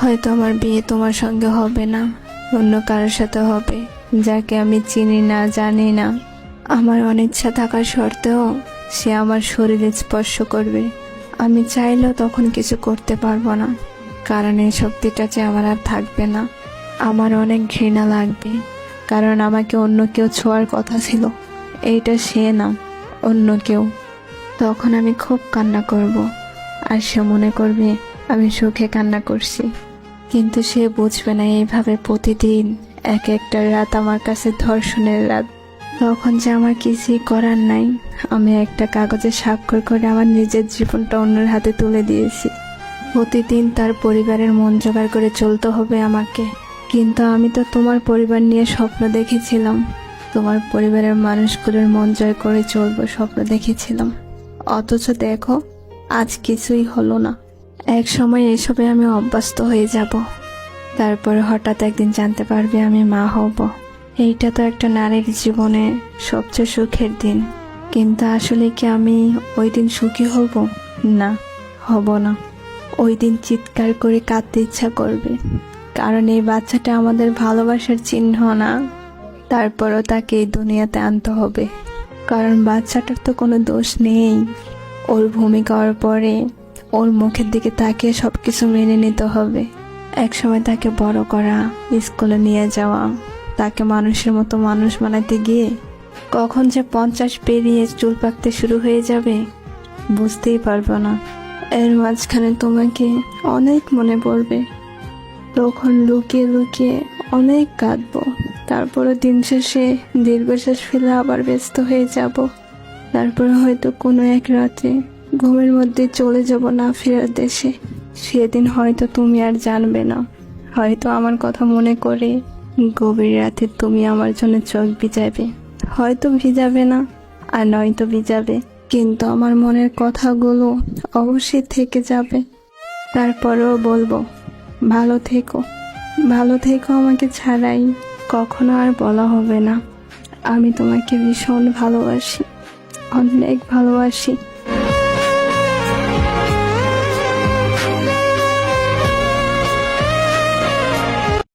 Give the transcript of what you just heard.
হয়তো আমার বিয়ে তোমার সঙ্গে হবে না, অন্য কারোর সাথে হবে, যাকে আমি চিনি না, জানি না। আমার অনিচ্ছা থাকার সত্ত্বেও সে আমার শরীরে স্পর্শ করবে। আমি চাইলেও তখন কিছু করতে পারবো না, কারণ এই শক্তিটা যে আমার আর থাকবে না। আমার অনেক ঘৃণা লাগবে, কারণ আমাকে অন্য কেউ ছোঁয়ার কথা ছিল। এইটা সে না, অন্য কেউ। তখন আমি খুব কান্না করব, আর সে মনে করবে আমি সুখে কান্না করছি। কিন্তু সে বুঝবে না এইভাবে প্রতিদিন এক একটা রাত আমার কাছে ধর্ষণের রাত। তখন যে আমার কিছুই করার নাই, আমি একটা কাগজে স্বাক্ষর করে আমার নিজের জীবনটা অন্যের হাতে তুলে দিয়েছি। প্রতিদিন তার পরিবারের মন জোগাড় করে চলতে হবে আমাকে। কিন্তু আমি তো তোমার পরিবার নিয়ে স্বপ্ন দেখেছিলাম, তোমার পরিবারের মানুষগুলোর মন জয় করে চলবো স্বপ্ন দেখেছিলাম। অথচ দেখো, আজ কিছুই হলো না। এক সময় এসবে আমি অভ্যস্ত হয়ে যাব, তারপরে হঠাৎ একদিন জানতে পারবে আমি মা হব। এইটা তো একটা নারীর জীবনে সবচেয়ে সুখের দিন। কিন্তু আসলে কি আমি ওই দিন সুখী হব? না, হব না। ওই দিন চিৎকার করে কাঁদতে ইচ্ছা করবে, কারণ এই বাচ্চাটা আমাদের ভালোবাসার চিহ্ন না। তারপরও তাকে এই দুনিয়াতে আনতে হবে, কারণ বাচ্চাটার তো কোনো দোষ নেই। ওর ভূমিকা ওর পরে, ওর মুখের দিকে তাকিয়ে সবকিছু মেনে নিতে হবে। একসময় তাকে বড় করা, স্কুলে নিয়ে যাওয়া, তাকে মানুষের মতো মানুষ বানাতে গিয়ে কখন যে 50 পেরিয়ে চুল পাকতে শুরু হয়ে যাবে বুঝতেই পারবো না। এর মাঝখানে তোমাকে অনেক মনে পড়বে, তখন লুকিয়ে লুকিয়ে অনেক কাঁদবো। তারপরে দিন শেষে দীর্ঘশ্বাস ফেলে আবার ব্যস্ত হয়ে যাব। তারপরে হয়তো কোনো এক রাতে ঘুমের মধ্যে চলে যাব না ফেরার দেশে। সেদিন হয়তো তুমি আর জানবে না, হয়তো আমার কথা মনে করে গভীর রাতে তুমি আমার জন্য চোখ ভিজাবে। হয়তো ভিজাবে না, আর নয়তো ভিজাবে, কিন্তু আমার মনের কথাগুলো অবশ্যই থেকে যাবে। তারপরেও বলবো, ভালো থেকো, ভালো থেকো। আমাকে ছাড়াই কখনো আর বলা হবে না আমি তোমাকে ভীষণ ভালোবাসি, অনেক ভালোবাসি।